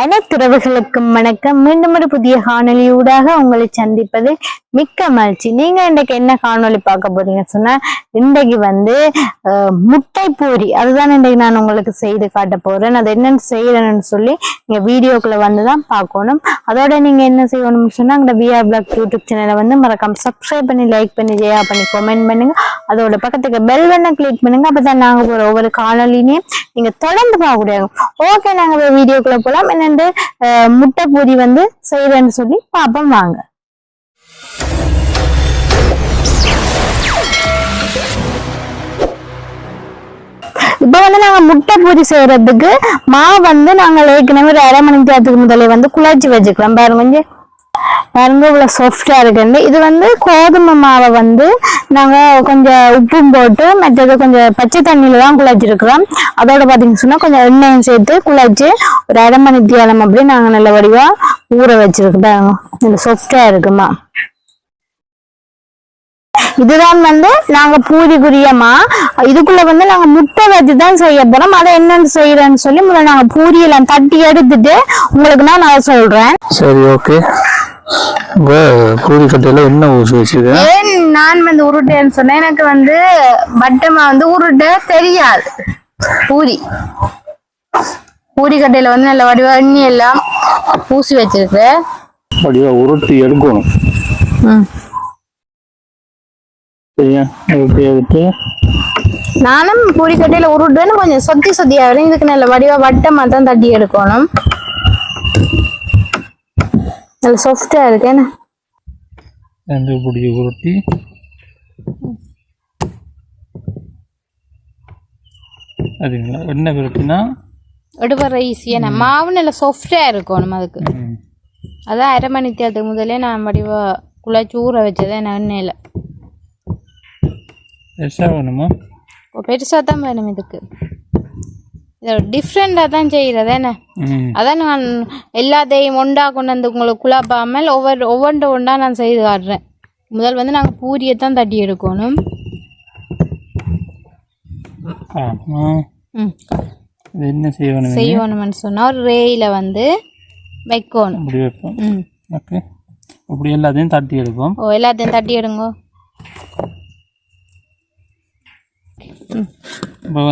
அனைத்துறவுகளுக்கும் வணக்கம். மீண்டும் ஒரு புதிய காணொலியூடாக உங்களை சந்திப்பது மிக்க மகிழ்ச்சி. நீங்க இன்றைக்கு என்ன காணொலி பார்க்க போறீங்க சொன்னா, இன்றைக்கு முட்டை பூரி அதுதான் இன்றைக்கு நான் உங்களுக்கு செய்து காட்ட போறேன். அது என்னன்னு செய்யறேன்னு சொல்லி நீங்க வீடியோக்குள்ள வந்துதான் பார்க்கணும். அதோட நீங்க என்ன செய்யணும்னு சொன்னா, அந்த VR Vlog யூடியூப் சேனலை மறக்காம சப்ஸ்கிரைப் பண்ணி, லைக் பண்ணி, ஷேர் பண்ணி, கமெண்ட் பண்ணுங்க. அதோட பக்கத்துக்கு பெல் பட்டனை கிளிக் பண்ணுங்க. அப்பதான் நாங்க போற ஒவ்வொரு காணொலினையும் நீங்க தொடர்ந்து பார்க்க முடியாது. ஓகே, நாங்க வீடியோக்குள்ள போலாம். என்னண்டு முட்டை பூரி செய்யறேன்னு சொல்லி பாப்போம் வாங்க. இப்ப நாங்க முட்டை பூரி செய்யறதுக்கு மாவு நாங்க ஏற்கனவே ஒரு அரை மணி நேரத்துக்கு முதலே குழச்சி வச்சுக்கலாம். பாருங்க, கொஞ்சம் பாருங்க இவ்வளவு சாஃப்டா இருக்கு. இது கோதுமை மாவை நாங்க கொஞ்சம் உப்பும் போட்டு மற்றது கொஞ்சம் பச்சை தண்ணியில தான் குழச்சிருக்கிறோம். அதோட பாத்தீங்கன்னா சொன்னா கொஞ்சம் எண்ணெயும் சேர்த்து குழச்சி ஒரு அரை மணி நேரம் அப்படி நாங்க நல்ல வடிவா ஊற வச்சிருக்கோம். பாருங்க இந்த சாஃப்டா இருக்குமா. இதுதான் நாங்க பூரிக்குரியமா இதுக்குள்ள நாங்க முட்டை வச்சுதான் செய்ய போறோம். அதை என்னன்னு செய்யறேன்னு சொல்லி முதல்ல நாங்க பூரியெல்லாம் தட்டி எடுத்துட்டு உங்களுக்கு நான் சொல்றேன். சரி, ஓகே. பூரி கட்டையில என்ன ஊசி வச்சுக்க? நான் உருட்டேன்னு சொன்னேன். எனக்கு வட்டமா உருட்ட தெரியாது. பூரி கட்டையில நல்ல வடிவா எண்ணி எல்லாம் பூசி வச்சிருக்கு. வடிவா உருட்டி எடுக்கணும். சரியா? எடுத்து நானும் பூரி கட்டையில உருட்டுன்னு கொஞ்சம் சொத்தியா வரும். இதுக்கு நல்ல வடிவா வட்டமா தான் தட்டி எடுக்கணும். நல்ல சாஃப்டா இருக்கு. என்ன பொடி உருட்டி அதுங்களா என்ன விரட்டினா எடுபற ஈஸியா மாவு நல்ல சாஃப்டா இருக்கணும். அதுக்கு அதான் அரை மணி நேரத்துக்கு முதலே நான் வடிவா குழச்சி ஊற வச்சதேன். எண்ணெயில பெருசா வேணுமா? பெருசா தான் வேணும். இதுக்கு டிஃப்ரெண்டா தான் செய்யறது. என்ன அதான் நான் எல்லாத்தையும் ஒண்டா கொண்டு வந்து உங்களுக்கு குழப்பாமல் ஒவ்வொன்றா நான் செய்து காட்டுறேன். முதல் நாங்க பூரியத்தான் தட்டி எடுக்கணும். என்ன செய்யணும்னு சொன்னா ஒரு ரேயில வைக்கணும். அப்படி எல்லாத்தையும் தட்டி எடுப்போம். எல்லாத்தையும் தட்டி எடுங்க. இப்போ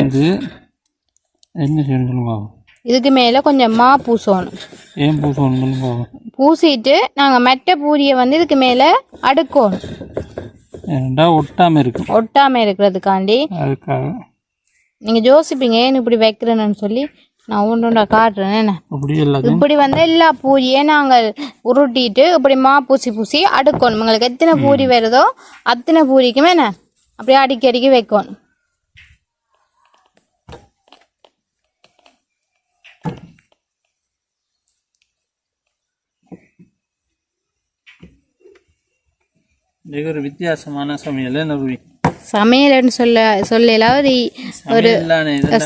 என்ன செய்யணும்? இதுக்கு மேல கொஞ்சம் மா பூசணும். ஏன் பூசணும்? பூசிட்டு நாங்க மெட்டை பூரிய இதுக்கு மேல அடுக்கணும். ஒட்டாம இருக்கிறதுக்காண்டி. நீங்க யோசிப்பீங்க ஏன் இப்படி வைக்கிறேன்னு சொல்லி நான் ஒன்றா காட்டுறேன். இப்படி எல்லா பூரியே நாங்கள் உருட்டிட்டு இப்படி மா பூசி அடுக்கணும். உங்களுக்கு எத்தனை பூரி வருதோ அத்தனை பூரிக்குமே அப்படியே அடிக்கி வைக்கணும். ஒரு வித்தியாசமான சமையல்னு சொல்லல ஒரு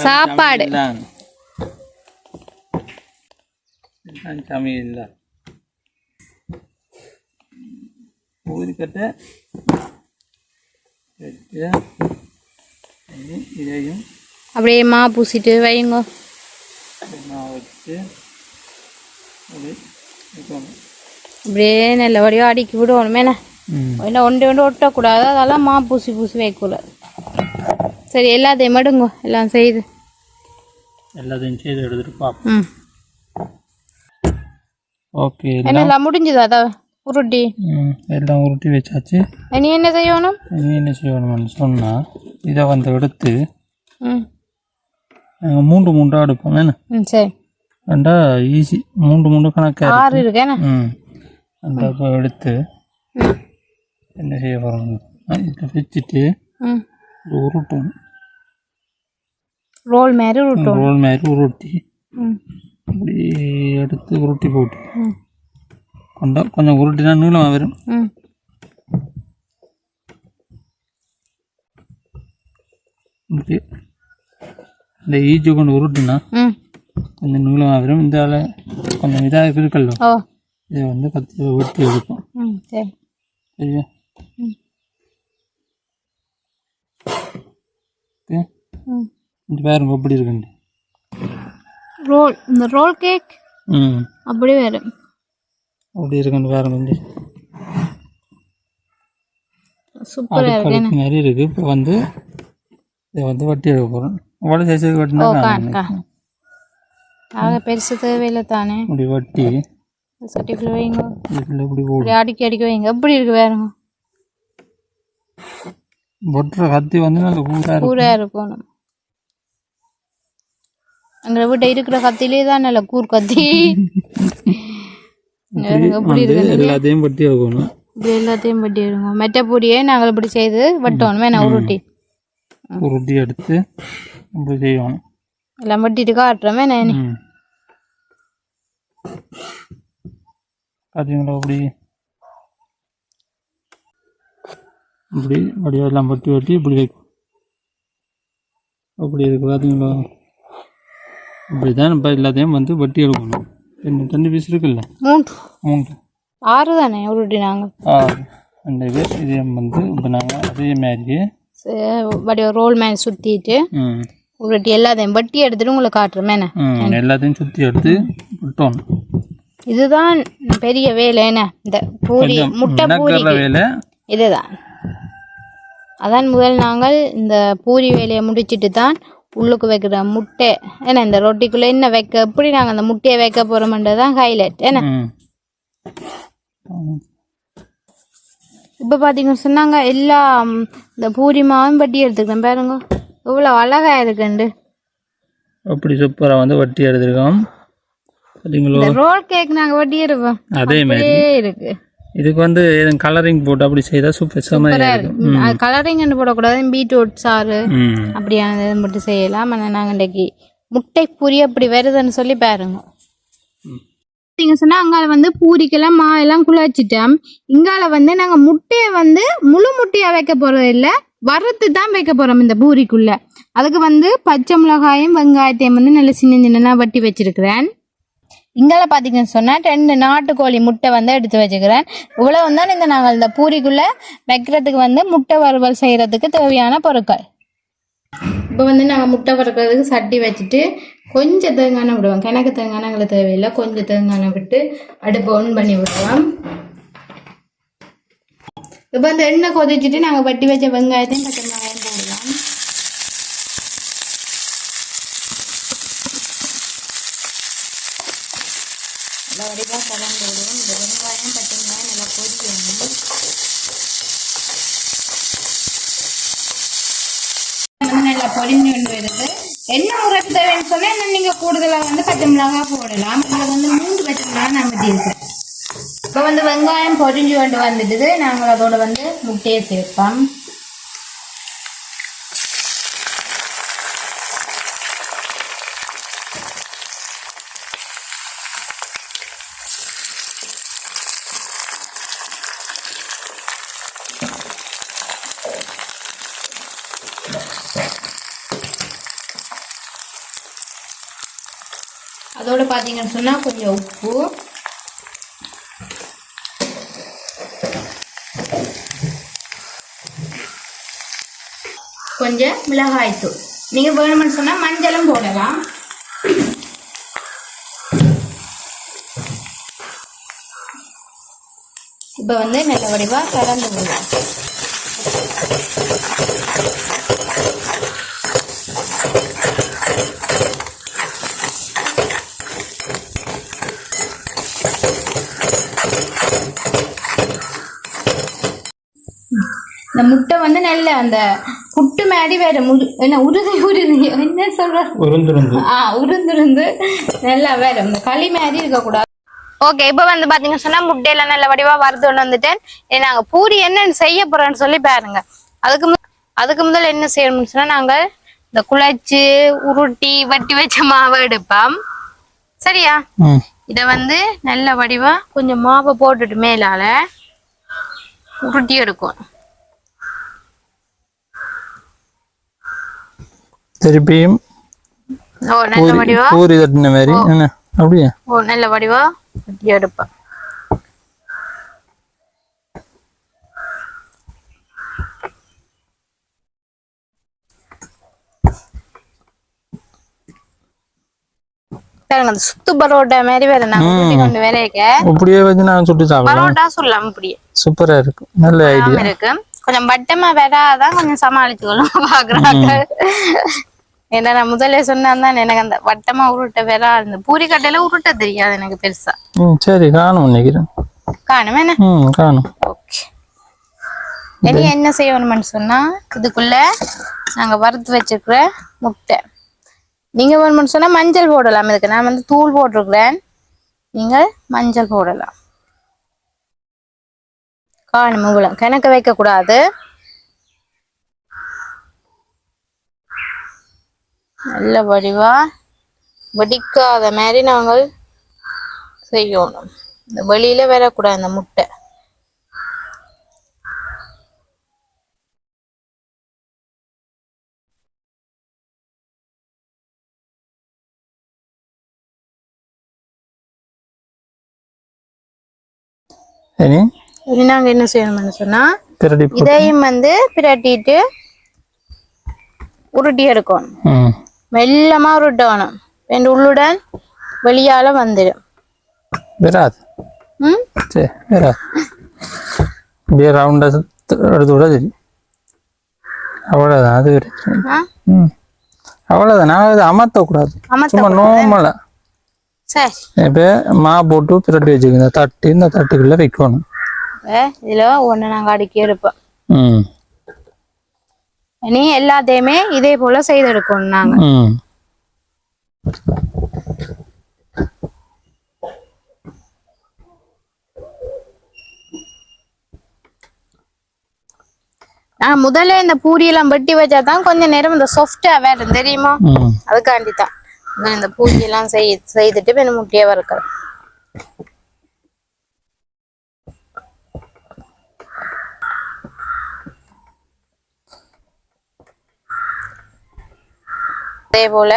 சாப்பாடு. சமையல் பூரிக்கட்டை இதையும் அப்படியே மா பூசிட்டு வைங்க. அப்படியே நல்ல வடிவா அடிக்கி விடுவோம். என்ன ஒன்று ஒட்டக்கூடாது. அதெல்லாம் மா பூசி வைக்கூடாது. சரி, எல்லாத்தையும் எடுங்க. எல்லாம் செய்து எடுத்துட்டு பார்ப்போம். ஓகே, எல்லாம் முடிஞ்சதா? அதான் உருட்டி எல்லாம் உருட்டி வச்சாச்சு. நீ என்ன செய்யணும்? சொன்னா இதை எடுத்து மூண்டா எடுப்போம். என்ன சரி, ரெண்டா ஈஸி. மூண்டு கணக்கு 6 இருக்கேன். எடுத்து என்ன செய்ய போறோம்? இதை வச்சுட்டு உருட்டணும். ரோல் மாதிரி உருட்டி அப்படி எடுத்து உருட்டி போட்டு கொஞ்சம் உருட்டினா நீளமா வரும். இந்த ஈஜி கொண்டு உருட்டுனா கொஞ்சம் நீளமா வரும். இந்த கொஞ்சம் இதாக இருக்கല്ലോ, இதை கத்தி வெட்டி எடுப்போம். சரியா? பாருங்க எப்படி இருக்கு. ரோல், இந்த ரோல் கேக் ம் அப்படி வரும். அப்படி இருக்குன்னு வேறு வந்து சூப்பராக இருக்கு. அடுக்கு மாதிரி இருக்குது. இப்போ வந்து இதை வந்து வட்டி எடுக்க போகிறோம். அவ்வளோ சைஸுக்கு வட்டினா ஆக பெருசு தேவையில்லை தானே. இப்படி வட்டி சட்டிக்குள்ள வைங்க, வீட்டில் இப்படி போடும். இப்படி அடிக்கி அடிக்க வைங்க. எப்படி இருக்கு வேறுங்க? பொட்டுற கத்தி வந்து நல்ல கூராக இருக்கணும். அங்கே வீட்டை இருக்கிற கத்திலே தான் நல்ல கூர் கத்தி. எப்படி இருக்கு? எல்லாத்தையும் வட்டி எடுக்கணும். இப்படி எல்லாத்தையும் வட்டி எடுங்க. மெட்டை பொடியே நாங்கள் இப்படி செய்து வட்டணும். வேணா உருட்டி எடுத்து இப்படி செய்யணும். எல்லாம் வட்டிட்டு காட்டுறோமே நான். பார்த்தீங்களா? அப்படி இப்படி வடிவம் எல்லாம் வட்டி வட்டி இப்படி வைக்கும். அப்படி இருக்கு பார்த்தீங்களா? இப்படி தான் இப்போ எல்லாத்தையும் வந்து வட்டி எடுக்கணும். ரெண்டு பீஸ் இருக்குல்ல, மூன்று 6 தானே உருட்டினாங்க. 6 ரெண்டு பேர். இதே வந்து இப்போ நாங்கள் அதே மாதிரியே வடிவ ரோல் மேன் சுற்றிட்டு உருட்டி எல்லாத்தையும் வட்டி எடுத்துட்டு உங்களுக்கு காட்டுறோமே. எல்லாத்தையும் சுற்றி எடுத்து விட்டோம். இதுதான் பெரிய வேலை. என்ன இந்த பூரி முட்டை பூரி வேலை இதுதான். அதான் முதல் நாங்கள் இந்த பூரி வேலையை முடிச்சுட்டு தான் உள்ளுக்கு வைக்கிற முட்டை. ஏன்னா இந்த ரொட்டிக்குள்ளே என்ன வைக்க, எப்படி நாங்கள் அந்த முட்டையை வைக்க போகிறோம்ன்றதான் ஹைலைட். ஏன்னா இப்போ பார்த்தீங்கன்னு சொன்னாங்க எல்லாம் இந்த பூரி மாவும் வட்டி எடுத்துக்கிறேன். பாருங்க இவ்வளோ அழகா இருக்குண்டு. அப்படி சூப்பராக வந்து வட்டி எடுத்துருக்கோம். இந்த ரோல் கேக் நாங்கள் வட்டி எடுப்போம். அதே மாதிரி இருக்கு. இதுக்கு வந்து எதுவும் கலரிங் போட்டு அப்படி செய்தால் சூப்பராக இருக்கும். கலரிங் போடக்கூடாது. பீட்ரூட் சாறு அப்படியானது மட்டும் செய்யலாம். ஆனால் நாங்கள் இன்றைக்கி முட்டை பூரி அப்படி வருதுன்னு சொல்லி பாருங்க. நீங்கள் சொன்னால் அங்கால வந்து பூரிக்கெல்லாம் மாவெல்லாம் குழச்சிட்டோம். இங்கால வந்து நாங்கள் முட்டையை வந்து முழு முட்டையாக வைக்க போகிறது இல்லை, வறுத்து தான் வைக்க போகிறோம் இந்த பூரிக்குள்ளே. அதுக்கு வந்து பச்சை மிளகாயும் வெங்காயத்தையும் வந்து நல்ல சின்ன சின்னதாக வட்டி வச்சிருக்கிறேன். இங்கால பார்த்தீங்கன்னு சொன்னால் 2 நாட்டுக்கோழி முட்டை வந்து எடுத்து வச்சுக்கிறேன். இவ்வளோ தான் இந்த நாங்கள் இந்த பூரிக்குள்ளே வைக்கிறதுக்கு வந்து முட்டை வறுவல் செய்கிறதுக்கு தேவையான பொருட்கள். இப்போ வந்து நாங்கள் முட்டை வறுக்கிறதுக்கு சட்டி வச்சுட்டு கொஞ்சம் தேங்காய் விடுவோம். கிணக்கு தேங்காய் எங்களுக்கு தேவையில்லை. கொஞ்சம் தேங்காய் விட்டு அடுப்பை ஆன் பண்ணி விடுவோம். இப்போ அந்த எண்ணெய் கொதிச்சுட்டு நாங்கள் வட்டி வச்ச வெங்காயத்தையும் பச்சை மிளகாயும் போடலாம். நல்லா வடிவாக கலந்து விடுவோம். இந்த வெங்காயம் பச்சை மிளகாயம் நல்லா கொதிக்கணும். நல்லா பொரிஞ்சு கொண்டு வருது. என்ன உரைப்பு தேவைன்னு சொன்னால் இன்னும் நீங்கள் கூடுதலாக வந்து பச்சை மிளகாய் போடலாம். இதில் வந்து 3 பச்சை மிளகாய் நான் வச்சிருக்கேன். இப்போ வந்து வெங்காயம் பொரிஞ்சு கொண்டு வந்துடுது. நாங்கள் அதோட வந்து முட்டையை சேர்ப்போம். அதோட பார்த்தீங்கன்னு சொன்னால் கொஞ்சம் உப்பு, கொஞ்சம் மிளகாய்த்தூள். நீங்கள் வேணும்னு சொன்னால் மஞ்சளும் போடலாம். இப்போ வந்து நல்ல வடிவாக கலந்து விடுவோம். இந்த முட்டை வந்து நல்ல அந்த புட்டு மாதிரி வேற என்ன உருது என்ன சொல்ற உருந்துருந்து நல்லா வேற இந்த களி மாதிரி இருக்கக்கூடாது. ஓகே, இப்போ வந்து பாத்தீங்கன்னா சொன்னா முட்டையில நல்ல வடிவா வறுத்து கொண்டு வந்துட்டேன். நாங்க பூரி என்னன்னு செய்ய போறோம்னு சொல்லி பாருங்க. அதுக்கு முதல்ல என்ன செய்யணும்னு சொன்னா நாங்க இந்த குழச்சி உருட்டி வட்டி வச்ச மாவை எடுப்போம். சரியா? இத வந்து நல்ல வடிவா கொஞ்சம் மாவை போட்டுட்டு மேலால உருட்டி எடுக்கும். திருப்பியும் நல்ல வடிவா பூரி தட்டின மாதிரி என்ன அப்படியே நல்ல வடிவா வட்டி எடுப்பேன். அந்த சுத்து பரோட்டா மாதிரி வேற நான் கூட்டி கொண்டு வேலைக்க இப்படியே வச்சு நான் சுட்டு சாப்பிடலாம். பரோட்டா சொல்லலாம் இப்படியே சூப்பரா இருக்கும். நல்ல ஐடியா இருக்கு. கொஞ்சம் வட்டமா வேறாதான் கொஞ்சம் சமாளிச்சுக்கணும் பாக்குறாங்க. ஏன்னா நான் முதல்ல சொன்னேன் தான் எனக்கு அந்த வட்டமா உருட்ட வேற இந்த பூரி கட்டையில உருட்ட தெரியாது எனக்கு பெருசா. சரி காணும் நினைக்கிறேன். காணும் என்ன? காணும். ஓகே. இனி என்ன செய்யணும்னு சொன்னா இதுக்குள்ள நாங்க வறுத்து வச்சிருக்கிற முட்டை. நீங்க வேணும்னு சொன்னா மஞ்சள் போடலாம். இதுக்கு நான் வந்து தூள் போட்டிருக்கிறேன். நீங்கள் மஞ்சள் போடலாம். காணும் முகுளம் கணக்க வைக்க கூடாது. நல்ல வடிவா வெடிக்காத மாதிரி நாங்கள் செய்யணும். இந்த வெளியில வரக்கூடாது இந்த முட்டை. இனி நாங்க என்ன செய்யணும்னு சொன்னா இதையும் வந்து பிரட்டிட்டு உருட்டி எடுக்கணும். மெல்லமா உருட்டணும். ரெண்டு உள்ளுடன் வெளியால வந்துடும். வராது. சரி வராது. அப்படியே ரவுண்டா எடுத்து விட சரி. அவ்வளோதான். அது அவ்வளோதான். நான் அதை அமர்த்தக்கூடாது. சும்மா நோமலா. சரி இப்போ மா போட்டு பிரட்டி வச்சுக்கோங்க. இந்த தட்டுக்குள்ள வைக்கணும். இதுல ஒண்ணு நாங்க அடுக்கி எடுப்போம். இனி எல்லாத்தையுமே இதே போல செய்தெடுக்கணும் நாங்க. நான் முதல்ல இந்த பூரி எல்லாம் வெட்டி வச்சாதான் கொஞ்சம் நேரம் இந்த சாஃப்டா வேற தெரியுமா? அதுக்காண்டிதான் நான் இந்த பூரி எல்லாம் செய்துட்டு வேணும் முட்டையை வறுக்கிறேன். அதே போல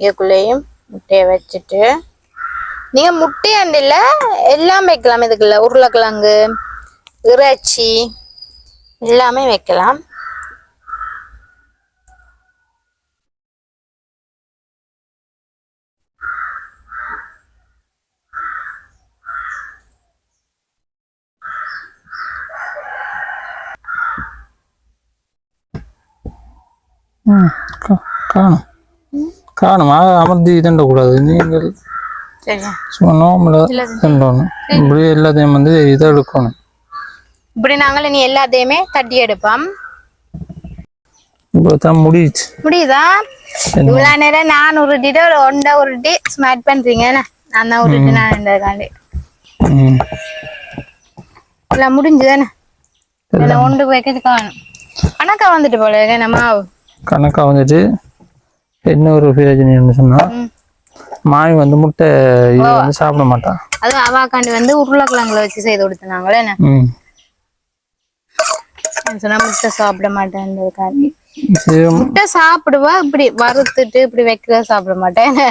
இதுக்குள்ளேயும் முட்டையை வச்சுட்டு நீங்க முட்டை அண்டில எல்லாம் வைக்கலாம். இதுக்குள்ள உருளைக்கிழங்கு, இறைச்சி எல்லாமே வைக்கலாம். காணும் காணும். அமர்த்தி தண்டக்கூடாது. நீங்கள் சும்மா நோம்பல தண்டணும். இப்படி எல்லாத்தையும் வந்து இதை எடுக்கணும். இப்படி நாங்கள் இனி எல்லாத்தையுமே தட்டி எடுப்போம். இப்பதான் முடியுதா? இவ்வளவு நேரம் நான் உருட்டிட்டு ஒரு ஒண்டை உருட்டி ஸ்மார்ட் பண்றீங்க. நான் தான் உருட்டு நான் இருந்ததுக்காண்டி எல்லாம் முடிஞ்சுதானே? ஒன்று வைக்கிறது காணும். கணக்கா வந்துட்டு போல நம்ம கணக்கா வந்துட்டு என்ன ஒரு பிரயோஜனம் சொன்னா மாமி வந்து முட்டை இது வந்து சாப்பிட மாட்டான். அது அவாக்காண்டி வந்து உருளைக்கிழங்குல வச்சு செய்து கொடுத்தாங்களே. சொன்னா முட்டை சாப்பிட மாட்டேன். முட்டை சாப்பிடுவா. இப்படி வறுத்துட்டு இப்படி வைக்கிறத சாப்பிட மாட்டேன்.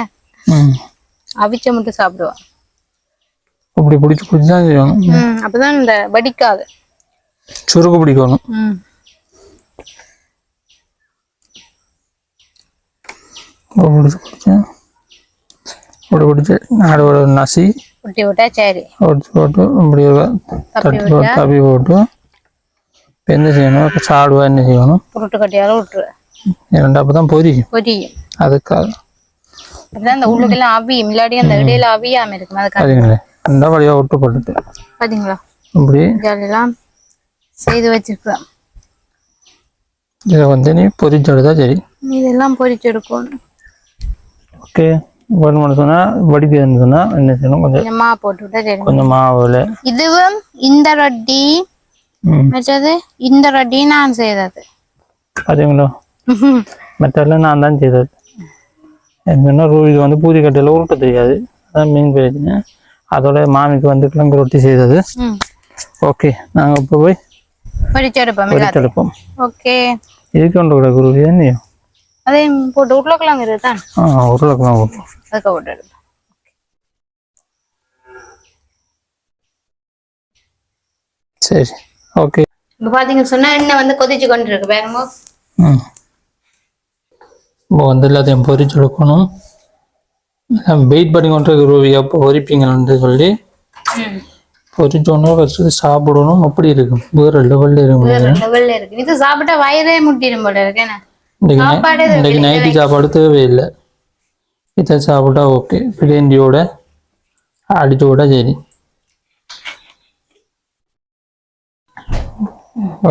அவிச்ச முட்டை சாப்பிடுவா. அப்படி பிடிச்சி பிடிச்சான் செய்யணும். அப்பதான் இந்த வடிக்காது. சுருக்கு பிடிக்கணும். பிடிச்சி நாடு நசி விட்டி விட்டா சரி. போட்டு இப்படி தப்பி போட்டு என்ன செய்யணும்? இப்போ சாடுவா என்ன செய்யணும்? உருட்டு கட்டியாலும் விட்டுருவேன். அப்பதான் பொரியும். அதுக்காக அப்படிதான் அந்த உள்ளுக்கெல்லாம் அவியும். இல்லாடி அந்த இடையில அவியாம இருக்கும். அதுக்காக ரெண்டா வழியா விட்டு போட்டுட்டு பாத்தீங்களா இப்படி இதெல்லாம் செய்து வச்சிருக்கோம். இதை வந்து நீ பொரிச்செடுத்தா சரி. இதெல்லாம் பொரிச்செடுக்கணும். ஓகே. வேணும்னு சொன்னா வடிக்குதுன்னு சொன்னா என்ன செய்யணும்? கொஞ்சம் மாவு போட்டு விட்டா சரி. கொஞ்சம் மாவுல இதுவும் இந்த ரொட்டி மற்றது இந்த ரொட்டி நான் செய்தது. பாத்தீங்களா? மற்றெல்லாம் நான் தான் செய்தது. என்னன்னா இது வந்து பூரி கட்டையில உருட்ட தெரியாது. அதான் மீன் பிரச்சனை. அதோட மாமிக்கு வந்து கிழங்கு ரொட்டி செய்தது. ஓகே. நாங்க இப்போ போய் பொரிச்செடுப்போம். ஓகே. இதுக்கு ஒன்று கூட குருவி என்னையும் அதையும் போட்டு உருளைக்கிழங்கு இருக்குதான். உருளைக்கிழங்கு போட்டோம். அதுக்கு போட்டு எடுப்போம். சரி. ஓகே. இப்போ பாத்தீங்கன்னு சொன்னா எண்ணெய் வந்து கொதிச்சு கொண்டு இருக்கு பாருங்க. இப்போ வந்து எல்லாத்தையும் பொரிச்சு எடுக்கணும். வெயிட் பண்ணி கொண்டு ரூபி அப்போ பொறிப்பீங்கன்னு சொல்லி பொறிச்சோன்னா ஃபர்ஸ்ட் சாப்பிடணும். அப்படி இருக்கும், வேற லெவல்ல இருக்கும். லெவல்ல இருக்கு. இது சாப்பிட்டா வயிறே முட்டிடும் போல இருக்கு. இன்னைக்கு நைட்டு சாப்பாடு தேவையில்லை, இதை சாப்பிட்டா ஓகே. பிரியாண்டியோட அடிச்சு விட சரி.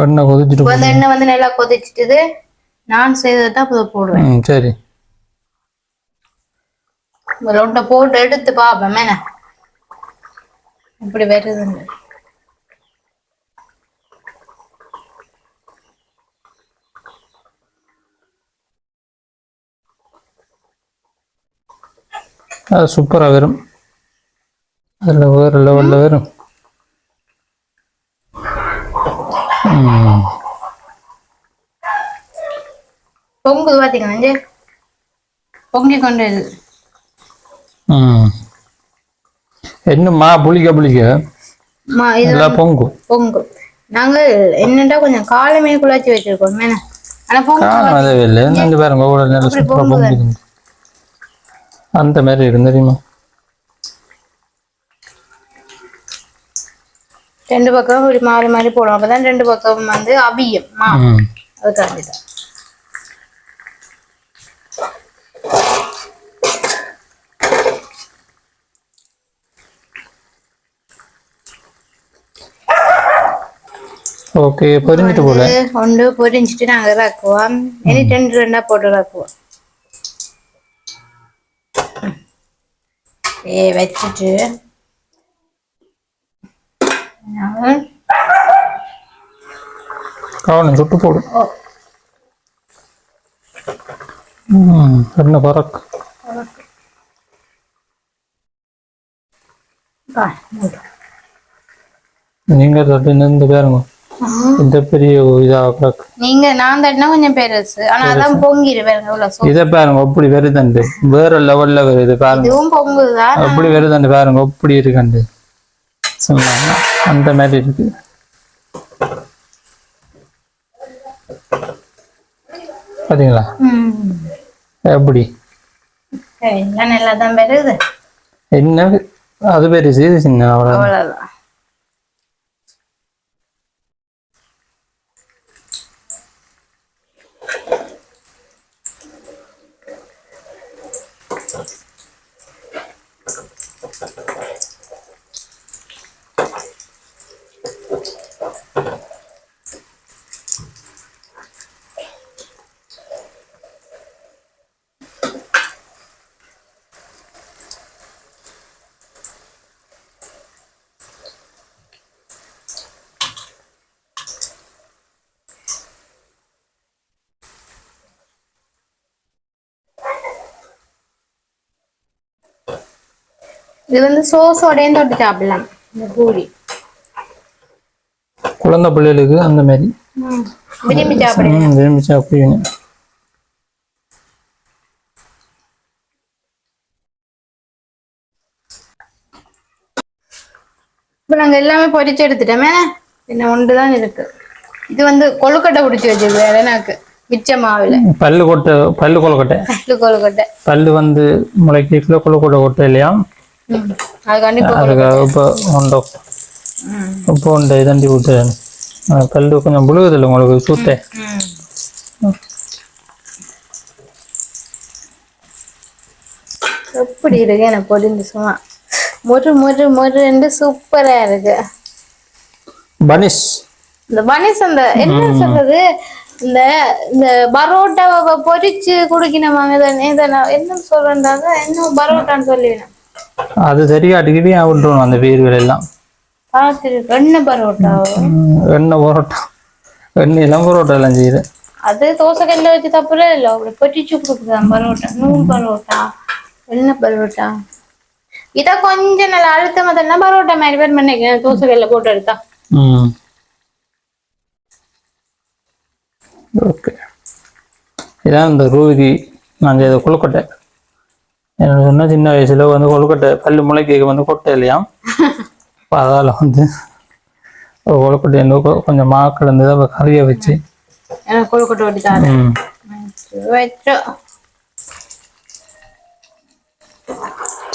எண்ணெய் கொதிச்சுட்டு எண்ணெய் வந்து நல்லா கொதிச்சுட்டு நான் செய்ததான் போடுவேன். சரி, ரொட்டை போட்டு எடுத்து பாப்பேன் என்ன இப்படி வருதுன்னு. அது சூப்பரா வரும், அதில் வேற லெவல்ல வரும். பொங்குது பாத்தீங்கன்னா பொங்கி கொண்டு என்னம்மா புளிக்க பொங்கும் பொங்கும். நாங்க என்னடா கொஞ்சம் காலமே குழாச்சி வச்சிருக்கோம். ஆனா பொங்கு பாருங்க அந்த மாதிரி இருக்கு தெரியுமா. ரெண்டு பக்கம் ஒரு மாறி மாறி போடும், அப்பதான் ரெண்டு பக்கம் வந்து அவியும். அதுக்காண்டிதான். ஓகே, பொரிஞ்சிட்டு போல ஒன்று பொரிஞ்சிட்டு நாங்க இறக்குவோம். இனி ரெண்டு ரெண்டா போட்டு இறக்குவோம். வச்சுட்டு கவனம் சுட்டு போடும். என்ன பறக்கு நீங்க தொட்டு பாருங்க, இந்த பெரிய இதா நீங்க நான் தட்டினா கொஞ்சம் பெருசு, ஆனா அதான் பொங்கிடு பாருங்க. இதை பாருங்க எப்படி வருதுண்டு, வேற லெவல்ல வருது பாருங்க. இதுவும் பொங்குதுதான், எப்படி வருதுண்டு பாருங்க, எப்படி இருக்குண்டு அந்த மாதிரி இருக்கு. பாத்தீங்களா எப்படி நல்லா தான் வருது. என்ன அது பெருசு, இது சின்ன, அவ்வளவுதான். இது வந்து சோஸோடையும் தொட்டு சாப்பிடலாம். இந்த பூரி குழந்தை பிள்ளைகளுக்கு அந்த மாதிரி விரும்பி சாப்பிடுவேன். விரும்பி சாப்பிடுவீங்க. இப்போ நாங்கள் எல்லாமே பொரிச்சு எடுத்துட்டோமே, என்ன ஒன்றுதான் இருக்கு. இது வந்து கொழுக்கட்டை பிடிச்சி வச்சிருக்கேன் எனக்கு மிச்ச மாவுல. பல்லு கொழுக்கட்டை பல்லு வந்து முளைக்கு கொழுக்கட்டை கொட்டை இல்லையா, அதுக்காக இப்போ உண்டை தண்டி விட்டு பல்லு கொஞ்சம் புழுகுதில்லை உங்களுக்கு சூட்டை. எப்படி இருக்கு எனக்கு பொடிந்து சும்மா மொறு சூப்பரா இருக்கு. பனிஷ் இந்த பனிஷ் அந்த என்ன சொல்றது, இந்த இந்த பரோட்டாவை பொரிச்சு குடிக்கணுமாங்க, என்ன சொல்றாங்க, என்ன பரோட்டான்னு சொல்லுவேன். அது சரியா அடிக்கடி விட்டுருணும் அந்த பேர்கள் எல்லாம். எண்ணெய் பரோட்டா, எண்ணெயெல்லாம் பரோட்டா எல்லாம் செய்யுது. அது தோசை கல்ல வச்சு தப்புல இல்ல, அப்படி பொரிச்சு கொடுக்குதான் பரோட்டா, நூல் பரோட்டா, எண்ணெய் பரோட்டா. இத கொஞ்சம் நல்லா அழுத்தமா தானே பரோட்டா மாதிரி பேர் பண்ணிக்கிறேன், தோசை கல்ல போட்டு எடுத்தா. ஓகே, இதான் இந்த ரூபி நாங்கள் இதை கொழுக்கட்டை. எனக்கு சொன்ன சின்ன வயசுல வந்து கொழுக்கட்டை பல்லு முளைக்க வந்து கொட்டை இல்லையா, அதால வந்து கொழுக்கட்டை கொஞ்சம் மா கலந்து கறியை வச்சு கொழுக்கட்டை வச்சு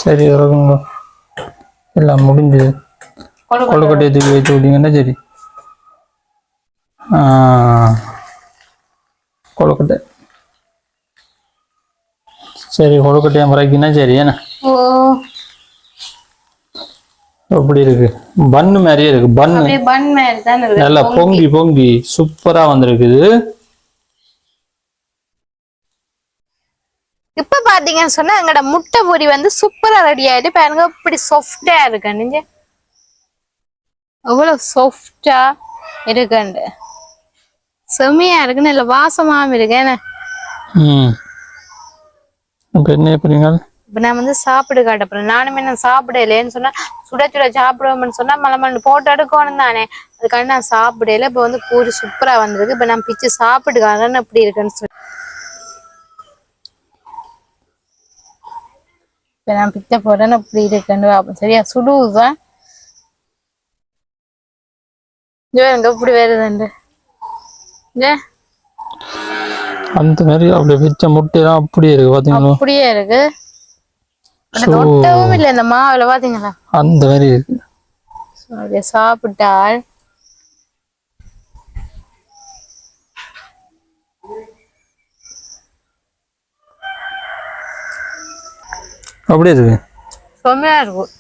சரி இறக்குங்க, எல்லாம் முடிஞ்சது. கொழுக்கட்டையை தூக்கி வைத்து விட்டீங்கன்னா சரி. கொழுக்கட்டை சரி, கொழுக்கட்டையை முறைக்குன்னா சரி. ஏன்னா ஓ எப்படி இருக்கு? பன்னு மாதிரியே இருக்கு. பன்னு அப்படியே பன் மாதிரி தான் இருக்கு. நல்லா பொங்கி பொங்கி சூப்பரா வந்திருக்குது. இப்ப பாத்தீங்கன்னு சொன்னா எங்கட முட்டை பொரி வந்து சூப்பரா ரெடி ஆயிட்டு பாருங்க, இப்படி சாஃப்டா இருக்கு. நீங்க எவ்வளவு சாஃப்டா இருக்குண்டு, செம்மையா இருக்கு, நல்ல வாசமாவும் இருக்கு. என்ன இப்போ என்ன எப்படிங்க? இப்ப நான் வந்து சாப்பிடு காட்டப்பறேன். நானுமே நான் சாப்பிடலேன்னு சொன்னா சுட சுட சாப்பிடுவோம்னு சொன்னா மலை போட்டு எடுக்கணும் தானே, அதுக்காண்டி நான் சாப்பிடல. இப்ப வந்து பூரி சூப்பரா வந்திருக்கு. இப்ப நான் பிச்சு சாப்பிட்டு காட்டுறேன் எப்படி இருக்குன்னு சொல்லி. இப்ப நான் பிச்சை போடுறேன்னு எப்படி இருக்குன்னு பார்ப்போம். சரியா? சுடுதான் எங்க இப்படி வருதுண்டு அந்த மாதிரி அப்படியே வச்ச முட்டையெல்லாம் அப்படியே இருக்கு பாத்தீங்களா? அப்படியே இருக்கு. ஒட்டவும் இல்லை இந்த மாவுல பாத்தீங்களா? அந்த மாதிரி இருக்கு. அப்படியே சாப்பிட்டால் அப்படியே இருக்கு, செம்மையா இருக்கும்.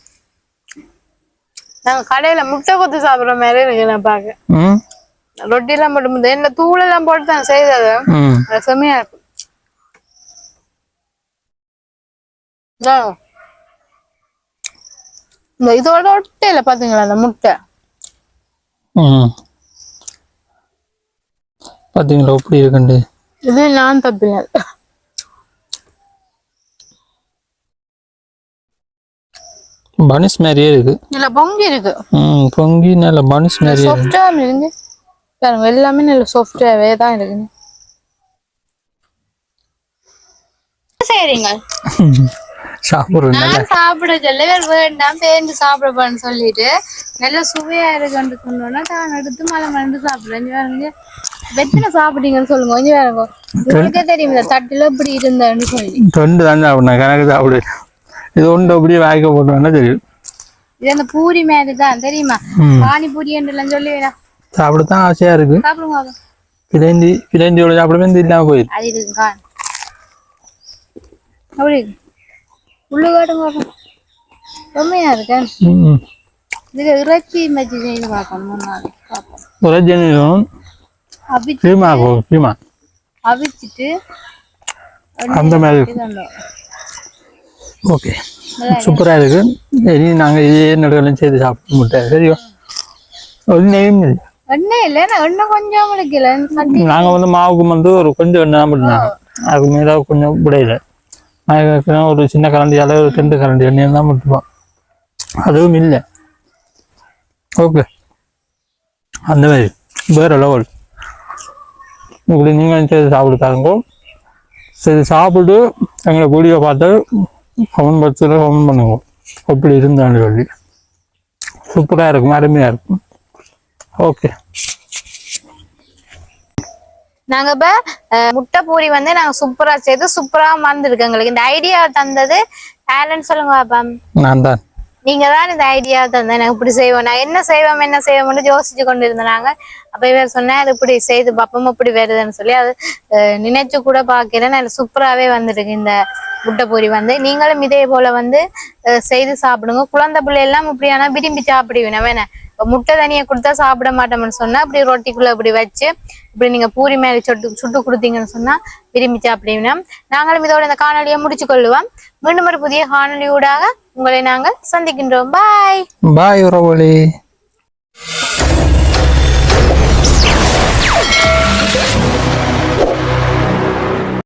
நாங்க கடையில முட்டை கொத்து சாப்பிடுற மாதிரி இருக்கு. நான் பாக்க ரொட்டி எல்லாம் போட்டு என்ன தூள் எல்லாம் போட்டு தான் செய்தது. செம்மையா இருக்கும். இந்த இதோட ஒட்டையில பாத்தீங்களா அந்த முட்டை பாத்தீங்களா எப்படி இருக்குண்டு? இது நான் தப்பில்லை. பனிஸ் மாதிரியே இருக்கு. இல்ல பொங்கி இருக்கு. பொங்கி நல்ல பனிஸ் மாதிரியே சாஃப்டா இருக்கு பாருங்க, எல்லாமே நல்ல சாஃப்டாவே தான் இருக்கு. சரிங்க சாப்பிடுறேன். நான் சாப்பிட சொல்ல வேண்டாம், பேருந்து சாப்பிடப்பான்னு சொல்லிட்டு நல்ல சுவையா இருக்குன்னு சொன்னோன்னா தான் எடுத்து மலை மறந்து சாப்பிடுறேன். வெத்தனை சாப்பிட்டீங்கன்னு சொல்லுங்க. கொஞ்சம் வேறங்க உங்களுக்கே தெரியும் இந்த தட்டுல இப்படி இருந்தேன்னு சொல்லி. ரெண்டு தானே சாப்பிடுறேன், கணக்கு சாப்பிடு. இது ஒன்று அப்படியே வாய்க்க போட்டோம்னா தெரியும். இது அந்த பூரி மாதிரி தான் தெரியுமா? பானிபூரி என்றெல்லாம் சொல்லி சாப்பிடத்தான் ஆசையா இருக்கு. சாப்பிடுங்க. பிளேந்தியோட சாப்பிடுமே இந்த இல்லாம போயிருக்கு. அது இருக்குக்கா அப்படி உள்ளு காட்டுங்க. செம்மையா இருக்கேன். இதுல இறைச்சி மச்சி செய்து பார்க்கணும். அவிச்சிட்டு அந்த மாதிரி ஓகே, சூப்பரா இருக்கு. இனி நாங்க இதே நடுவில் செய்து சாப்பிட மாட்டோம். சரியா? ஒன்றையும் இல்லை, எண்ணெய் இல்லை, எண்ணெய் கொஞ்சம் முடிக்கல. நாங்க வந்து மாவுக்கு வந்து ஒரு கொஞ்சம் எண்ணெய் தான் பண்ணினாங்க. அதுக்கு மேல கொஞ்சம் விடையில ஒரு சின்ன கரண்டியால ஒரு 2 கரண்டி எண்ணெய் தான் மட்டுப்போம். அதுவும் இல்லை. ஓகே, அந்த மாதிரி வேற லெவல். இப்படி நீங்கள் செய்து சாப்பிட்டு தாருங்க. சரி, சாப்பிட்டு எங்களை வீடியோ பார்த்து கமெண்ட் பாக்ஸில் கமெண்ட் பண்ணுங்க எப்படி இருந்தான்னு சொல்லி. சூப்பராக இருக்கும், அருமையாக இருக்கும். ஓகே, நாங்க இப்ப முட்டை பூரி வந்து நாங்க சூப்பரா செய்து சூப்பரா வந்திருக்கு. எங்களுக்கு இந்த ஐடியா தந்தது யாருன்னு சொல்லுங்க பாப்பா. நான் தான். நீங்க தான் இந்த ஐடியா தந்தேன். எனக்கு இப்படி செய்வோம், நான் என்ன செய்வோம்னு யோசிச்சு கொண்டு இருந்தாங்க. அப்ப இவர் சொன்னேன் அது இப்படி செய்து பாப்போம் இப்படி வருதுன்னு சொல்லி. அது நினைச்சு கூட பாக்கிறேன். நல்ல சூப்பராகவே வந்துருக்கு இந்த முட்டை பூரி வந்து. நீங்களும் இதே போல வந்து செய்து சாப்பிடுங்க. குழந்தை பிள்ளை எல்லாம் இப்படியானா விரும்பி சாப்பிடுவீங்க. வேணா முட்டை தனியை கொடுத்தா சாப்பிட மாட்டோம்னு சொன்னா அப்படி ரொட்டிக்குள்ள இப்படி வச்சு இப்படி நீங்க பூரி மேலே சுட்டு கொடுத்தீங்கன்னு சொன்னா விரும்பி சாப்பிடுவீங்க. நாங்களும் இதோட இந்த காணொலியை முடிச்சு கொள்ளுவோம். மீண்டும் ஒரு புதிய காணொலியூடாக உங்களை நாங்கள் சந்திக்கின்றோம். பாய் பாய் உறவுகளே.